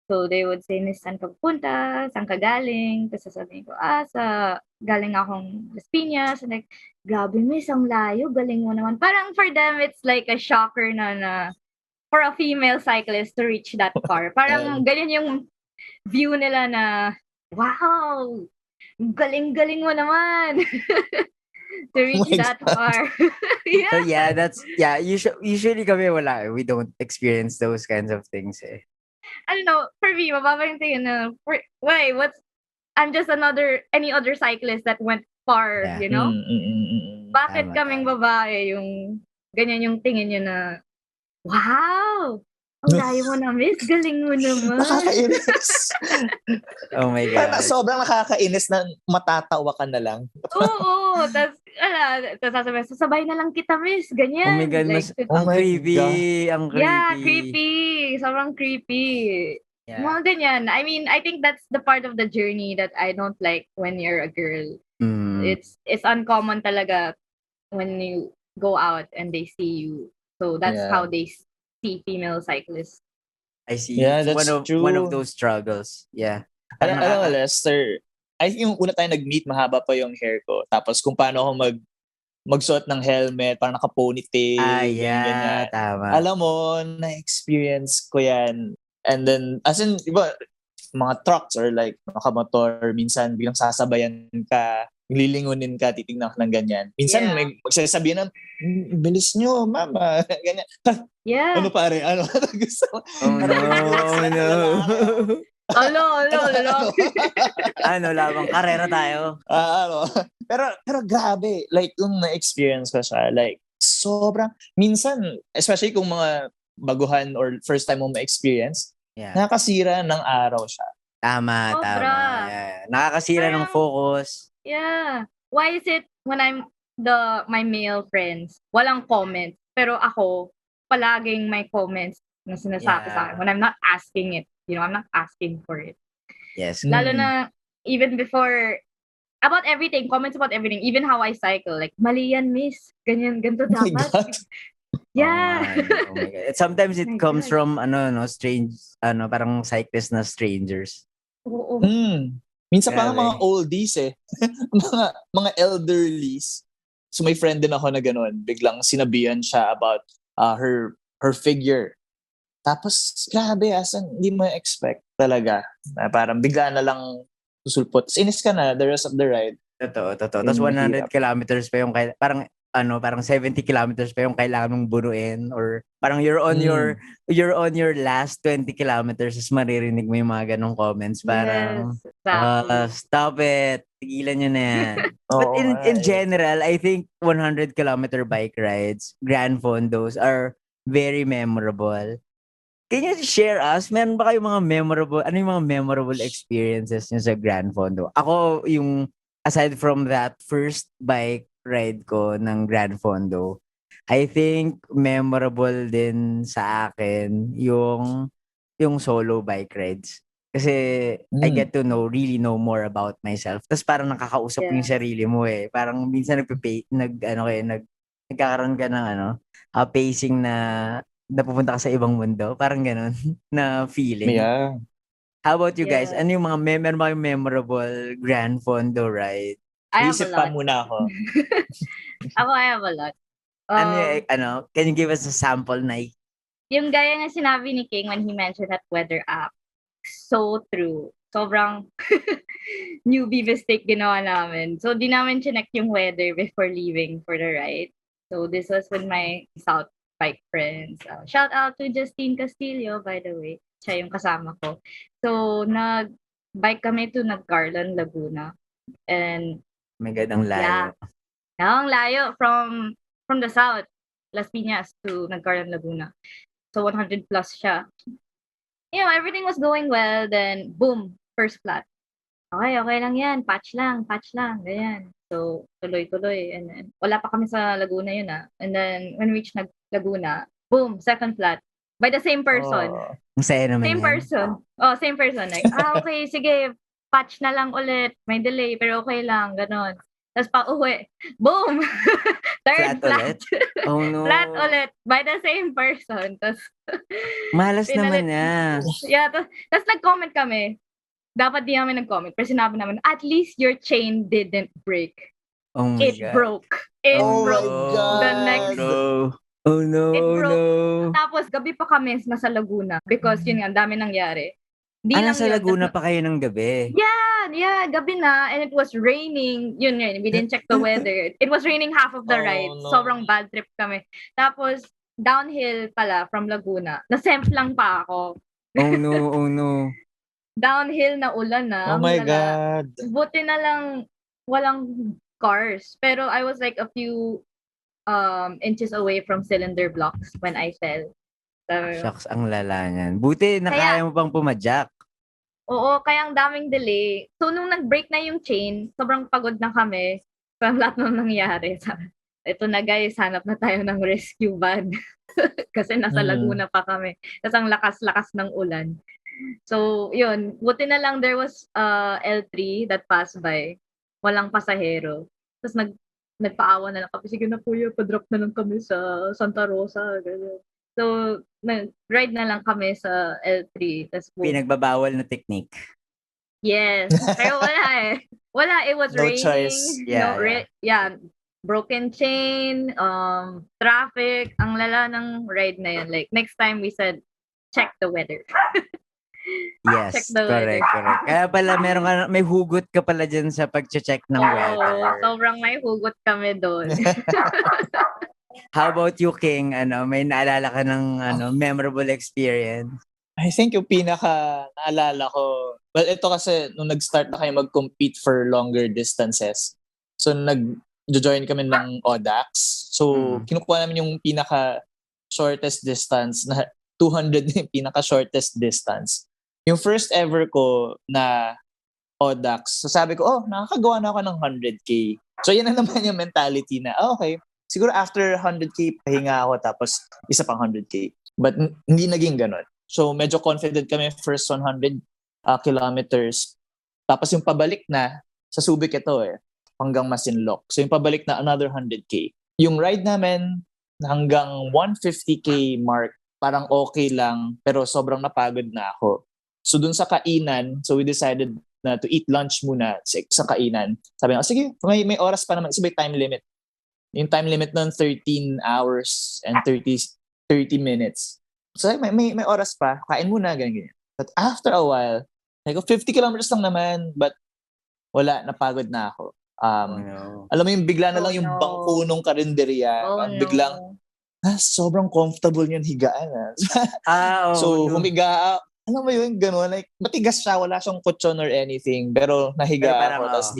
So they would say, Miss, saan ka pupunta? Saan ka galing? Tapos sasabihin ko, galing akong Las Piñas. And like, grabe, Miss, ang layo. Galing mo naman. Parang for them, it's like a shocker na for a female cyclist to reach that far. Parang ganyan yung view nila na, wow, galing-galing mo naman. To reach that far. Yeah. So yeah, usually kami wala. We don't experience those kinds of things I don't know, for me, mababa yung tingin na, I'm just any other cyclist that went par, Yeah. you know? Bakit Tama, kaming tama. babae yung ganyan yung tingin nyo na, wow! Ang layo mo na, miss. Galing mo naman. Nakakainis. Oh my Parang God. sobrang nakakainis na matatawa ka na lang. Oo. Tapos, sasabihin, sasabay na lang kita, miss. Ganyan. Oh my God, Like, Oh ang my creepy. God. Ang yeah, creepy. creepy. Sobrang creepy. Yeah. Mga ganyan. I mean, I think that's the part of the journey that I don't like when you're a girl. Mm. It's uncommon talaga when you go out and they see you. So that's Yeah. how they see female cyclists. I see. Yeah, It's that's one of true. those struggles. Yeah. Alam mo, Lester, I think yung una tayo nag-meet, mahaba pa yung hair ko. Tapos kung paano ako magsuot ng helmet, parang naka-ponytail, ganyan. Tama. Alam mo, na-experience ko yan. And then, as in, iba, mga trucks or like nakamotor, minsan biglang sasabayan ka, lilingunin ka, titignan ka ng ganyan. Minsan Yeah. may magsasabihin ng, bilis nyo, mama. Ganyan. Yeah. Ano pare? Ano? Gusto mo? Oh no, oh no. Alo. Ano, labang karera tayo. Ano. Pero grabe, like yung na-experience ko siya, like sobrang, minsan, especially kung mga baguhan or first time mo ma-experience, Yeah. nakakasira ng araw siya. Tama. Sobra. Yeah. Nakakasira ng Parang- focus. Yeah. Why is it when I'm my male friends, walang comments, pero ako, palaging may comments na sinasabi sa akin when I'm not asking it. You know, I'm not asking for it. Yes. Lalo na, even before, about everything, comments about everything, even how I cycle, like, mali yan, miss. Ganyan, ganito Oh my dapat. God. Yeah. Oh my God. Sometimes it My comes God. from strange, parang cyclist na strangers. Oo. Minsan pa nga Grabe. mga oldies eh. mga elderlies. So may friend din ako na gano'n. Biglang sinabihan siya about her figure. Tapos, grabe, asan, hindi mo expect talaga. Na parang bigla na lang susulpot. Inis ka na the rest of the ride. Totoo. Tapos Yung 100 mahirap. kilometers pa yung parang 70 kilometers pa yung kailangan mong bunuin, or parang you're on your last 20 kilometers, is maririnig mo yung mga ganong comments. Parang, Yes, exactly. stop it. Tigilan nyo na yan. But Oo nga in eh. general, I think 100-kilometer bike rides, Grand Fondos, are very memorable. Can you share us, meron ba kayong mga memorable experiences nyo sa Grand Fondo? Ako, aside from that first bike ride ko ng Grand Fondo, I think memorable din sa akin yung solo bike rides. Kasi I get to really know more about myself. Tapos parang nakakausap mo yung sarili mo eh. Parang minsan nagkakaroon ka ng pacing na napupunta ka sa ibang mundo. Parang ganun na feeling. Yeah. How about you guys? Yeah. Ano yung mga meron ba yung memorable Grand Fondo ride? I have Isip a pa lot. muna ako. I have a lot. Can you give us a sample na Yung gaya nga sinabi ni King when he mentioned that weather app, so true. Sobrang newbie mistake ginawa namin. So, di namin chinek yung weather before leaving for the ride. So, this was with my South bike friends. Shout out to Justine Castillo, by the way. Siya yung kasama ko. So, nag-bike kami to Nagcarlan, Laguna. And, my God, ang layo. ang layo from the south, Las Piñas to Nagcarlan, Laguna. So, 100 plus siya. You know, everything was going well. Then, boom, first flat. Okay lang yan. Patch lang. Ganyan. So, tuloy-tuloy. And then, wala pa kami sa Laguna yun And then, when we reached Laguna, boom, second flat. By the same person. Ang saya naman Same yan. person. Same person. Like, okay, sige, patch na lang ulit. May delay, pero okay lang. Ganon. Tapos pa-uwi. Boom! Third flat. Ulit? Oh no. Flat ulit. By the same person. Tapos, Malas pinalit. naman niya. Yeah, tapos nag-comment kami. Dapat di namin nag-comment. Pero sinabi namin, at least your chain didn't break. Oh my It God. broke. It Oh my broke. God. The next. Oh no. It Oh broke. no. Tapos gabi pa kami nasa Laguna because yun nga, ang dami nangyari. Nasa Laguna pa kayo ng gabi? Yeah, gabi na. And it was raining. Yun, we didn't check the weather. It was raining half of the ride. No. Sobrang bad trip kami. Tapos, downhill pala from Laguna. Na-semp lang pa ako. Oh no. Downhill na ulan na. Oh my God. Buti na lang walang cars. Pero I was like a few inches away from cylinder blocks when I fell. So, Shucks, ang lala niyan. Buti nakaya mo pang pumadyak. oo, kaya ang daming delay. So, nung nag-break na yung chain, sobrang pagod na kami sa lahat ng nangyari. Ito na guys, hanap na tayo ng rescue van. Kasi nasa Laguna pa kami. Kasi ang lakas-lakas ng ulan. So, yun. Buti na lang there was L3 that passed by. Walang pasahero. Tapos nagpaawa na lang kami. Sige na kuya, pa-drop na lang kami sa Santa Rosa. Ganyan. So, ride na lang kami sa L3. Tapos Pinagbabawal na technique. yes. Pero wala eh. Wala, it was No raining. choice. Yeah. Broken chain, traffic. Ang lala ng ride na yun. Like, next time we said, check the weather. Yes, Check the weather. correct. Kaya pala may hugot ka pala dyan sa pag-check ng weather. Oo, sobrang may hugot kami doon. How about you, King? May naalala ka ng memorable experience? I think yung naalala ko, well, ito kasi nung nag-start na kayo mag-compete for longer distances. So, nag-join kami ng ODAX. So, kinukuha namin yung shortest distance na 200 na yung pinaka-shortest distance. Yung first ever ko na ODAX, so sabi ko, nakakagawa na ako ng 100K. So, yan na naman yung mentality na, okay, siguro after 100K, pahinga ako tapos isa pang 100K. But hindi naging ganun. So, medyo confident kami first 100 kilometers. Tapos yung pabalik na, sa Subic ito hanggang Masinloc. So, yung pabalik na another 100K. Yung ride namin hanggang 150K mark, parang okay lang, pero sobrang napagod na ako. So, dun sa kainan, so we decided na to eat lunch muna sa kainan. Sabi ko, sige, may oras pa naman. Kasi may time limit. Yung time limit nun, 13 hours and 30 minutes. So, may oras pa. Kain muna, ganyan. But after a while, like 50 kilometers lang naman, but wala, napagod na ako. Alam mo yung bigla na lang yung bangko nung karinderya. Biglang, sobrang comfortable yung higaan. So, humiga, alam mo yun, gano'n, like, matigas siya, wala siyang kutsyon or anything, pero nahiga ako, tapos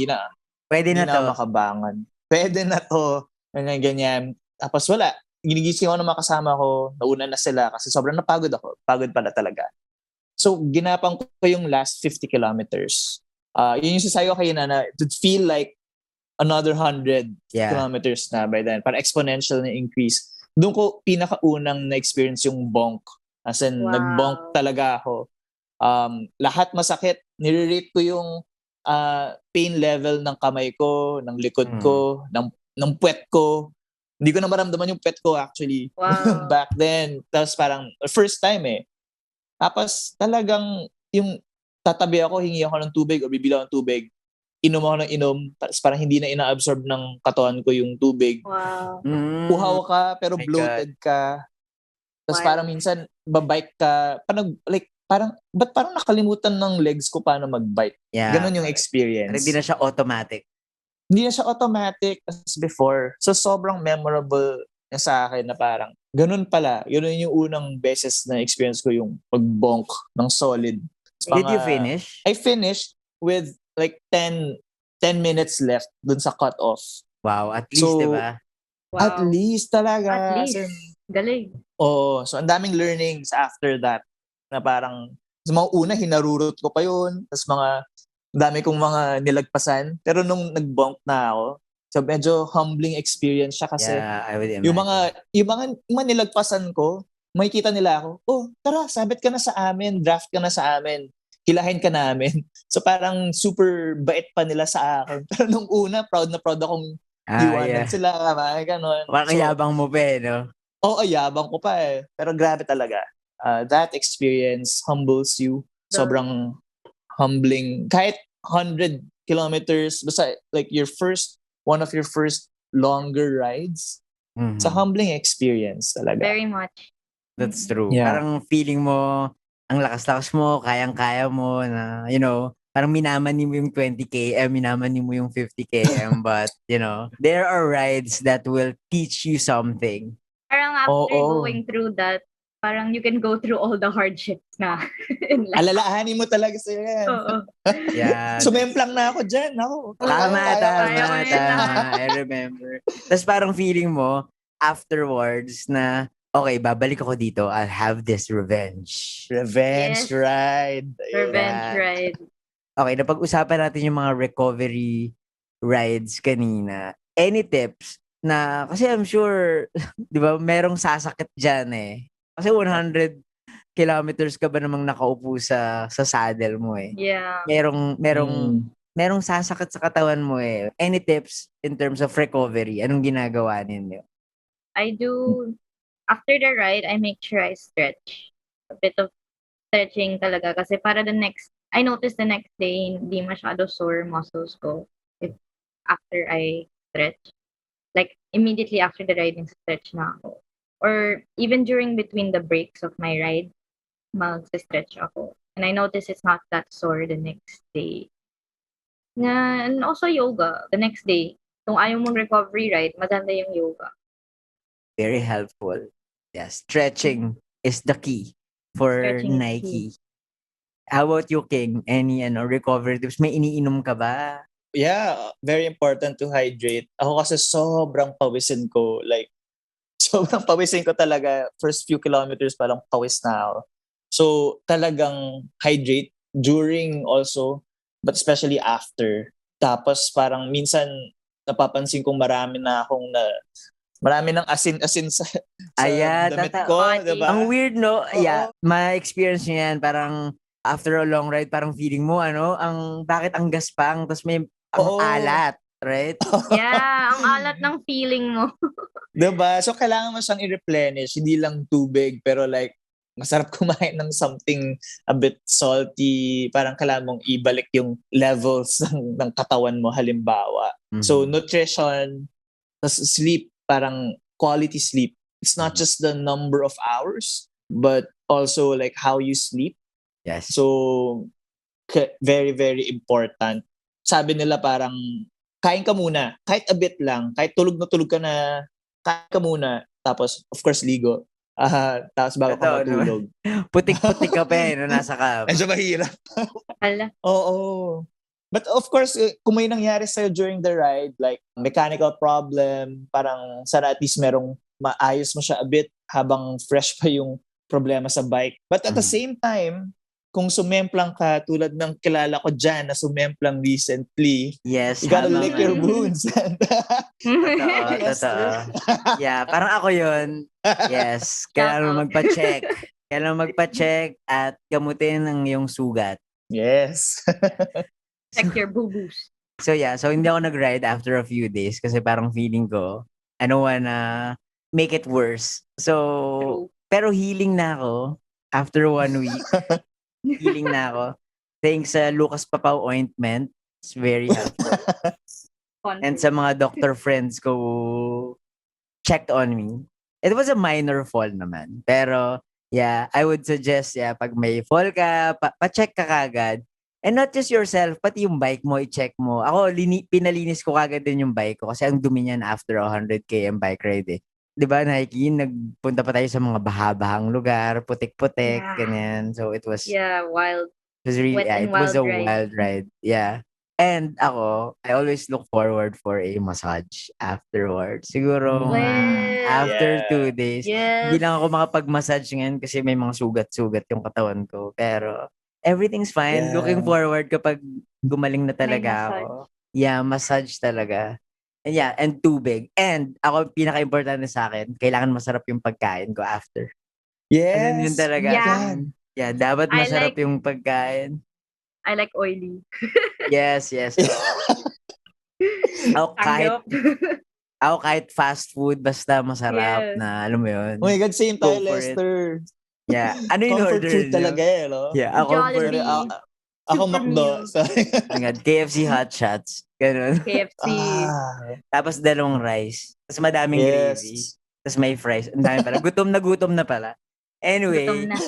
pwede na to. Makabangan. Pwede na to. Ganyan. Tapos wala, ginigising ako ng mga kasama ko, nauna na sila kasi sobrang napagod ako. Pagod pala talaga. So, ginapang ko yung last 50 kilometers. Yun yung sasayo kayo na it would feel like another 100 kilometers na by then. Parang exponential na increase. Doon ko pinakaunang na-experience yung bonk. As in, nag-bonk talaga ako. Lahat masakit. Nire-rate ko yung pain level ng kamay ko, ng likod ko, ng puwet ko. Hindi ko na maramdaman yung puwet ko actually. Wow. Back then. Tapos parang first time Tapos talagang yung tatabi ako, hingi ako ng tubig o bibili ako ng tubig. Inom ako ng inom. Tapos parang hindi na ina-absorb ng katawan ko yung tubig. Wow. Uhaw ka pero bloated ka. Tapos parang minsan babike ka. Ba't parang nakalimutan ng legs ko paano magbike? Yeah. Ganon yung experience. Hindi na siya automatic. Hindi na siya automatic as before. So, sobrang memorable na sa akin na parang, ganun pala. Yun yung unang beses na experience ko yung pag-bonk ng solid. Did you finish? I finished with like 10 minutes left dun sa cut-off. Wow, at least, diba? Wow. At least talaga. At least. Galing. Oo. So, ang daming learnings after that na parang, sa mga una, hinarurot ko pa yun. Tapos dami kong mga nilagpasan. Pero nung nag-bonk na ako, so medyo humbling experience siya kasi I would imagine. yung mga nilagpasan ko, makikita nila ako, tara, sabit ka na sa amin, draft ka na sa amin, hilahin ka namin. So parang super bait pa nila sa akin. Pero nung una, proud na proud akong iwanan sila, gano'n. Parang yabang mo pa no? Oo, yabang ko pa Pero grabe talaga. That experience humbles you. Sobrang humbling. Kahit 100 kilometers, basta like one of your first longer rides, it's a humbling experience talaga. Very much. That's true. Yeah. Parang feeling mo, ang lakas-lakas mo, kayang-kaya mo na, parang minamani mo yung 20 km, minamani mo yung 50 km, but, there are rides that will teach you something. Parang after going through that, parang you can go through all the hardships na in life. Alalahanin mo talaga sa'yo yan. Oo. Yeah. Sumemplang na ako dyan. Ako. Tama, kaya ko yan tama. lahat. I remember. Tapos parang feeling mo, afterwards na, okay, babalik ako dito. I'll have this revenge. Revenge Yes. ride. Revenge Yeah. ride. Okay, napag-usapan natin yung mga recovery rides kanina. Any tips na, kasi I'm sure, di ba, merong sasakit dyan eh. Kasi 100 kilometers ka ba namang nakaupo sa saddle mo eh. Yeah. Merong sasakit sa katawan mo eh. Any tips in terms of recovery? Anong ginagawa ninyo? I do, after the ride, I make sure I stretch. A bit of stretching talaga. Kasi para I noticed the next day, hindi masyado sore muscles ko if after I stretch. Like, immediately after the ride, stretch na ako. Or even during between the breaks of my ride, mag-stretch ako. And I notice it's not that sore the next day. And also yoga, the next day. Kung ayaw mong recovery ride, maganda yung yoga. Very helpful. Yeah, stretching is the key for Stretching is Nike. How about you, King? Any recovery tips? May iniinom ka ba? Yeah, very important to hydrate. Ako kasi sobrang pawisin ko. Like, sobrang pawisin ko talaga. First few kilometers pa lang pawis na ako. So, talagang hydrate during also, but especially after. Tapos parang minsan napapansin kong marami ng asin-asin sa damit ko, diba? Ang weird, no? Oo. Yeah, ma-experience nyo yan. Parang after a long ride, parang feeling mo, bakit ang gaspang? Tapos may ang alat, right? Yeah, ang alat ng feeling mo. Diba? So, kailangan mo siyang i-replenish. Hindi lang tubig, pero like, masarap kumain ng something a bit salty. Parang kailangan mong ibalik yung levels ng katawan mo, halimbawa. Mhm. So, nutrition, tas sleep, parang quality sleep. It's not just the number of hours, but also like how you sleep. Yes. So, very, very important. Sabi nila parang, kain ka muna. Kahit a bit lang. Kahit tulog ka na, kain ka muna. Tapos, of course, ligo. Tapos bago ka Totoo matulog. Putik-putik ka pa eh, no, nasa ka. Medyo mahirap. Ala. Oo. But of course, kung may nangyari sa'yo during the ride, like mechanical problem, parang sana at least merong maayos mo siya a bit habang fresh pa yung problema sa bike. But at the same time, kung sumemplang ka, tulad ng kilala ko dyan na sumemplang recently, Yes, you gotta habang lick your wounds. Totoo. Yeah, parang ako yun. Yes, kailangan mo magpa-check. Kailangan mo magpa-check at gamutin ang iyong sugat. Yes. Check your boo-boos. So yeah, so hindi ako nag-ride after a few days kasi parang feeling ko, I don't wanna make it worse. So, pero healing na ako after 1 week. Healing na ako. Thanks sa Lucas Papaw ointment. It's very helpful. And sa mga doctor friends ko who checked on me. It was a minor fall naman. Pero, yeah, I would suggest, pag may fall ka, pa-check ka kagad. And not just yourself, pati yung bike mo, i-check mo. Ako, pinalinis ko kagad din yung bike ko kasi ang dumi niyan after 100 km bike ride eh. 'Di ba, Nike, nagpunta pa tayo sa mga baha-bahang lugar, putik-putik, ganyan. So it was wild. It was really, it was a wild ride. Yeah. And ako, I always look forward for a massage afterwards. Siguro after 2 days. Yes. Hindi lang ako makapag-massage ngayon kasi may mga sugat-sugat yung katawan ko. Pero everything's fine. Yeah. Looking forward kapag gumaling na talaga May ako. Yeah, massage talaga. And yeah, and tubig. And ako, pinaka-importante sa akin, kailangan masarap yung pagkain ko after. Yes. Yun talaga. Yeah. Yeah, dapat masarap yung pagkain. I like oily. Yes. Ako kahit fast food, basta masarap na, alam mo yun. Oh my God, same tayo, Go for it. Lester. Yeah. Ano yung Comfort order food nyo? talaga no? Yeah, ako Jollibee. Ako Super McDo. meal. Oh my God, KFC hot shots. Ganun. KFC. Tapos dalawang rice. Tapos madaming gravy. Tapos may fries. Ang dami pala. Gutom na pala. Anyway, Gutom na.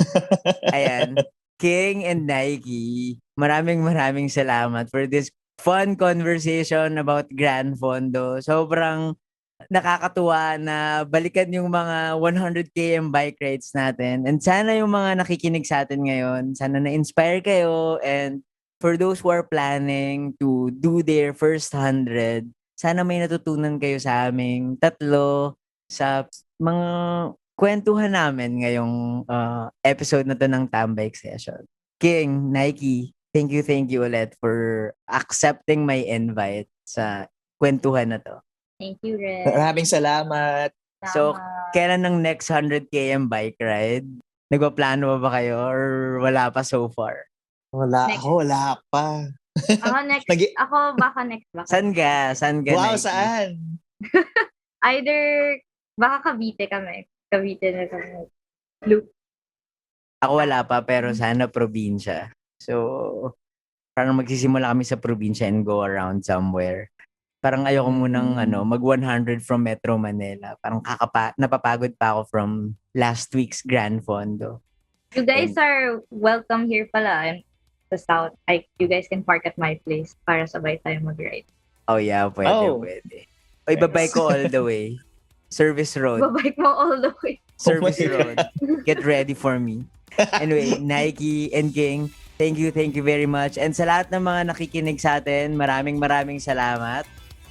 Ayan. King and Nike, maraming salamat for this fun conversation about Gran Fondo. Sobrang nakakatuwa na balikan yung mga 100 km bike rides natin. And sana yung mga nakikinig sa atin ngayon, sana na-inspire kayo. And for those who are planning to do their first 100, sana may natutunan kayo sa aming tatlo sa mga kwentuhan namin ngayong episode na to ng Tambike Session. King, Nike, thank you ulit for accepting my invite sa kwentuhan na to. Thank you, Red. Maraming salamat. So, kailan ng next 100 km bike ride? Nagpaplano ba kayo or wala pa so far? Wala Next. wala pa. Ako baka next baka. Saan ka? Wow, Nike? saan? Either baka Cavite kami. Cavite na kami. Loop. Ako wala pa pero sana probinsya. So, parang magsisimula kami sa probinsya and go around somewhere. Parang ayoko munang mag 100 from Metro Manila. Parang napapagod pa ako from last week's Grand Fondo. You guys are welcome here pala in the South. You guys can park at my place para sabay tayo mag-ride. Oh yeah, pwede. O ibabay ko all the way. Service road. Babike mo all the way. Service my road. Get ready for me. Anyway, Nike and King, thank you very much. And sa lahat ng mga nakikinig sa atin, maraming salamat.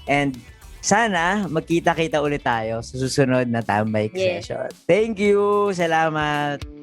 And sana magkita-kita ulit tayo sa susunod na Tambike Session. Thank you! Salamat!